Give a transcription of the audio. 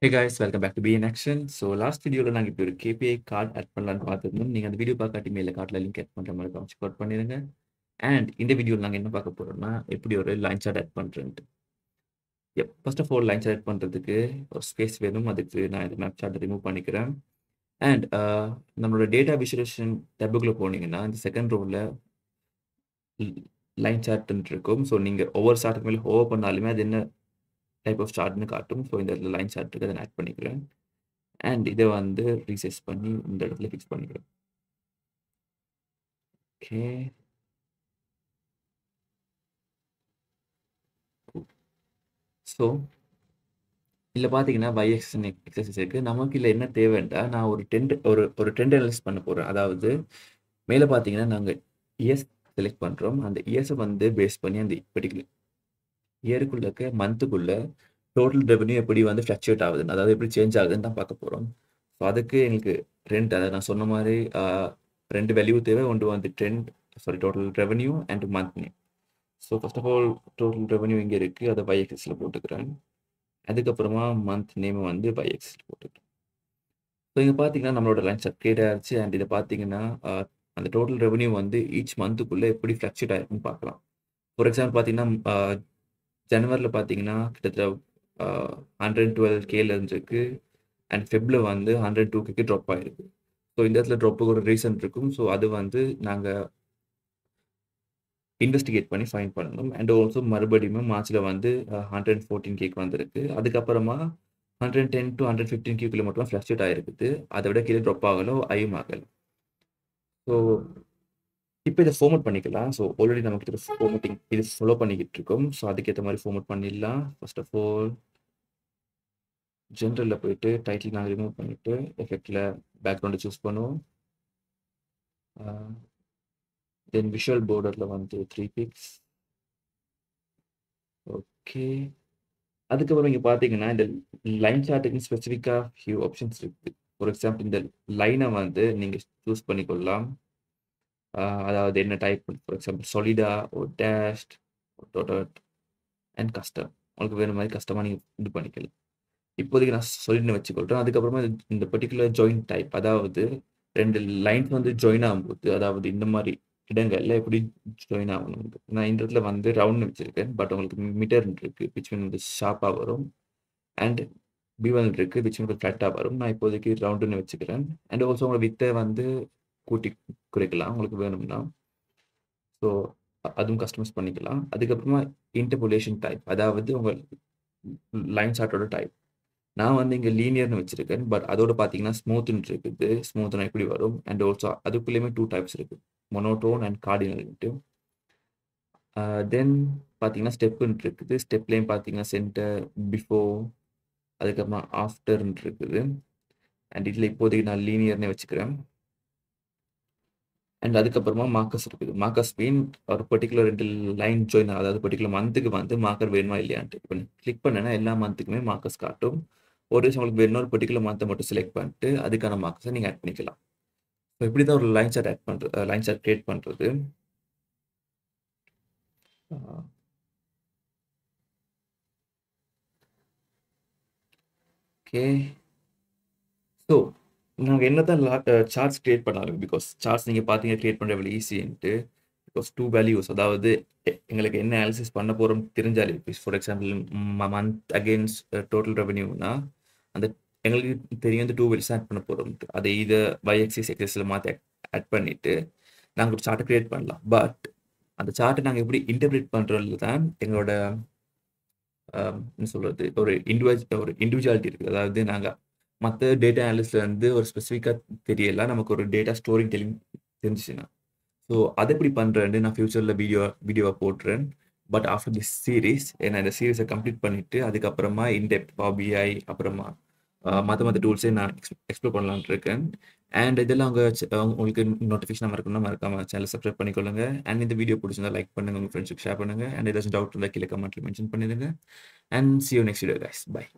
Hey guys, welcome back to Be in Action. So last வீடியோல நாங்க இப்படி ஒரு KPI கார்டு ஆட் பண்ணலாம்னு பார்த்திருந்தோம். நீங்க அந்த வீடியோ பார்க்காட்டி மேல கார்ட்ல லிங்க் ஆட் பண்ற மாதிரி காமிச்சு செக் அவுட் பண்ணிருங்க. அண்ட் இந்த வீடியோல நாங்க என்ன பார்க்க போறோம்னா எப்படி ஒரு லைன் சார்ட் ஆட் பண்றதுன்ட்டு. First of all line chart add பண்றதுக்கு ஒரு ஸ்பேஸ் வேணும். அதுக்கு நான் இந்த மேப் சார்ட்டை ரிமூவ் பண்ணிக்கிறேன். அண்ட் நம்மளோட டேட்டா விசுவலைசேஷன் டேபுக்குள்ள போனீங்கன்னா இந்த செகண்ட் ரோல லைன் சார்ட்ன்னு இருக்கும். ஸோ நீங்க ஒவ்வொரு சார்ட்டுக்கு மேலே ஹோவர் பண்ணாலுமே அது என்ன டைப் ஆஃப் சார்ட்னு காட்டும். ஸோ இந்த இடத்துல லைன் சார்ட் இருக்கு, அதை ஆட் பண்ணிக்கிறேன். அண்ட் இதை வந்து ரீசைஸ் பண்ணி இந்த இடத்துல ஃபிக்ஸ் பண்ணிக்கிறேன். ஓகே, ஸோ இதில் பார்த்தீங்கன்னா YXன்னு எக்ஸசைஸ் இருக்குது. நமக்கு இல்லை என்ன தேவைண்டா நான் ஒரு ட்ரெண்ட் அனலைஸ் பண்ண போகிறேன். அதாவது மேலே பார்த்தீங்கன்னா நாங்கள் இயர்ஸ் செலக்ட் பண்ணுறோம். அந்த இயர்ஸை வந்து பேஸ் பண்ணி அந்த பர்டிகுலர் இயருக்குள்ள இருக்க மந்த்துக்குள்ள டோட்டல் ரெவன்யூ எப்படி வந்து ஃப்ளக்சுவேட் ஆகுதுன்னு, அதாவது எப்படி சேஞ்ச் ஆகுதுன்னு தான் பார்க்க போகிறோம். ஸோ அதுக்கு எங்களுக்கு அதை நான் சொன்ன மாதிரி ரெண்டு வேல்யூ தேவை. ஒன்று வந்து total revenue and month name. So first of all total revenue இங்கே இருக்குது, அதை YXஸில் போட்டுக்கிறேன். அதுக்கப்புறமா மந்த் நேம் வந்து YXஸில் போட்டுக்கிறேன். ஸோ இங்கே பார்த்தீங்கன்னா நம்மளோட லைன் சார்ட் கிரியேட் ஆகிடுச்சு. அண்ட் இதை பார்த்தீங்கன்னா அந்த டோட்டல் ரெவன்யூ வந்து ஈச் மந்த்துக்குள்ளே எப்படி ஃப்ளக்சுவேட் ஆகிருக்குன்னு பார்க்கலாம். ஃபார் எக்ஸாம்பிள் பார்த்தீங்கன்னா ஜனவரியில் பார்த்தீங்கன்னா கிட்டத்தட்ட 112Kல இருந்துருக்கு. அண்ட் ஃபெப்ல வந்து 102K ட்ராப் ஆகிருக்கு. ஸோ இந்த இடத்துல ட்ராப்புக்கு ஒரு ரீசன் இருக்கும். ஸோ அது வந்து நாங்கள் இன்வெஸ்டிகேட் பண்ணி ஃபைன் பண்ணணும். அண்ட் ஆல்சோ மறுபடியும் மார்ச்சில் வந்து 114K வந்திருக்கு. அதுக்கப்புறமா 110 to 115K மட்டும் ஃப்ளக்சுவேட் ஆகிருக்குது. அதை விட கீழே ட்ராப் ஆகலை, ஐயும் ஆகலை. ஸோ இப்போ இதை ஃபார்மட் பண்ணிக்கலாம். ஸோ ஆல்ரெடி நமக்கு ஃபார்மட்டிங் இது ஃபாலோ பண்ணிக்கிட்டு இருக்கோம். ஸோ அதுக்கேற்ற மாதிரி ஃபார்மட் பண்ணிடலாம். ஃபர்ஸ்ட் ஆஃப் ஆல் ஜென்ரலில் போயிட்டு டைட்டில் நாங்கள் ரிமூவ் பண்ணிவிட்டு எஃபெக்டில் பேக்ரவுண்டை சூஸ் பண்ணுவோம். தென் விஷுவல் பார்டரில் வந்து 3 பிக்ஸ். ஓகே, அதுக்கப்புறம் இங்கே பார்த்தீங்கன்னா இந்த லைன் சார்ட்டுக்கு ஸ்பெசிஃபிக்காக ஃபியூ ஆப்ஷன்ஸ் இருக்குது. ஃபார் எக்ஸாம்பிள் இந்த லைனை வந்து நீங்கள் சூஸ் பண்ணிக்கொள்ளலாம். அதாவது என்ன டைப், ஃபார் எக்ஸாம்பிள் சொலிடா, ஒரு டேஷ்ட், ஒரு டோட்டட் அண்ட் கஸ்டம். உங்களுக்கு வேணும் மாதிரி கஸ்டமாக நீங்கள் இது பண்ணிக்கலாம். இப்போதைக்கு நான் சொல்லிட்டு வச்சுக்கொள்கிறேன். அதுக்கப்புறமா இந்த பர்டிகுலர் ஜாயின் டைப், அதாவது ரெண்டு லைன்ஸ் வந்து ஜாயின் ஆகும்போது, அதாவது இந்த மாதிரி இடங்கள்ல எப்படி ஜாயின் ஆகணும். நான் இந்த இடத்துல வந்து ரவுண்ட் வச்சிருக்கேன். பட் உங்களுக்கு மீட்டர் இருக்கு, விச் வந்து ஷார்ப்பாக வரும். அண்ட் B1 இருக்கு, விச் வந்து ஃப்ளாட்டாக வரும். நான் இப்போதைக்கு ரவுண்டுன்னு வச்சுக்கிறேன். அண்ட் ஆல்சோ உங்களை வித்தை வந்து கூட்டி குறைக்கலாம் உங்களுக்கு வேணும்னா. ஸோ அதுவும் கஸ்டமைஸ் பண்ணிக்கலாம். அதுக்கப்புறமா இன்டர்போலேஷன் டைப், அதாவது உங்கள் லைன் சார்ட்டோட டைப். நான் வந்து இங்கே லீனியர்னு வச்சிருக்கேன். பட் அதோட பார்த்தீங்கன்னா ஸ்மூத்னு இருக்குது. ஸ்மூத்னா எப்படி வரும். அண்ட் ஆல்சோ அதுக்குள்ளேயுமே 2 டைப்ஸ் இருக்குது, மொனோடோன் அண்ட் கார்டினல்ட்டு. தென் பார்த்தீங்கன்னா ஸ்டெப்புன்னு இருக்குது. ஸ்டெப்லேயும் பார்த்தீங்கன்னா சென்டர், பிஃபோர், அதுக்கப்புறமா ஆஃப்டர்ன்னு இருக்குது. அண்ட் இதில் இப்போதைக்கு நான் லீனியர்னே வச்சுக்கிறேன். அண்ட் அதுக்கப்புறமா மார்க்கர்ஸ் இருக்குது. மார்க்கர்ஸ் மீன் ஒரு பர்டிகுலர் 2 லைன் ஜாயின், அதாவது பர்டிகுலர் மந்த்துக்கு வந்து மார்க்கர் வேணுமா இல்லையான்ட்டு. இப்போ கிளிக் பண்ணேன்னா எல்லா மந்த்துக்குமே மார்க்கர்ஸ் காட்டும். ஒரு உங்களுக்கு வேணும் ஒரு பர்டிகுலர் மந்த்தை மட்டும் செலக்ட் பண்ணிட்டு அதுக்கான மார்க்ஸை நீங்கள் ஆட் பண்ணிக்கலாம். ஸோ இப்படி தான் ஒரு லைன் சார்ட் ஆட் பண்ணுறது, லைன் சார்ட் கிரியேட் பண்ணுறது. ஓகே, ஸோ நாங்கள் என்ன தான் சார்ட்ஸ் கிரியேட் பண்ணாலும், பிகாஸ் சார்ட்ஸ் நீங்கள் பார்த்தீங்க கிரியேட் பண்ணுற எவ்வளோ ஈஸின்ட்டு. பிகாஸ் 2 வேல்யூஸ், அதாவது எங்களுக்கு என்ன அனாலிசிஸ் பண்ண போகிறோம் தெரிஞ்சாலே, for example month against total ரெவன்யூனா அந்த எங்களுக்கு தெரியும் இந்த 2 வேல்யூஸ் ஆட் பண்ண போகிறோம். அதை இதை YXS XSல மாற்றி ஆட் பண்ணிவிட்டு நாங்கள் ஒரு சார்ட்டை கிரியேட் பண்ணலாம். பட் அந்த சார்ட்டை நாங்கள் எப்படி இன்டர்பிரேட் பண்ணுறதுல தான் எங்களோட என்ன சொல்கிறது, ஒரு இண்டிவிஜுவாலிட்டி இருக்குது. அதாவது நாங்கள் மற்ற டேட்டா அனாலிஸ்ட்ல வந்து ஒரு ஸ்பெசிஃபிக்காக தெரியல, நமக்கு ஒரு டேட்டா ஸ்டோரிங் தெரிஞ்சிச்சுன்னா. ஸோ அதை எப்படி பண்ணுறேன்னு நான் ஃபியூச்சரில் வீடியோவை போட்டுறேன். பட் ஆஃப்டர் திஸ் சீரீஸ் நான் இந்த சீரீஸை கம்ப்ளீட் பண்ணிவிட்டு அதுக்கப்புறமா இன்டெப்த் BI அப்புறமா மற்ற டூல்ஸே நான் எக்ஸ்ப்ளோர் பண்ணலான்ட்டு இருக்கேன். அண்ட் இதெல்லாம் உங்களுக்கு நோட்டிஃபிகேஷனாக இருக்கணும்னா மறக்காமல் சேனலை சப்ஸ்கிரைப் பண்ணிக்கொள்ளுங்க. அண்ட் இந்த வீடியோ பிடிச்சிருந்தா லைக் பண்ணுங்கள், உங்கள் ஃப்ரெண்ட்ஸுக்கு ஷேர் பண்ணுங்கள். அண்ட் ஏதாச்சும் டவுட் இருந்தால் கீழே கமெண்ட்டில் மென்ஷன் பண்ணிடுங்க. And see you next video guys. Bye.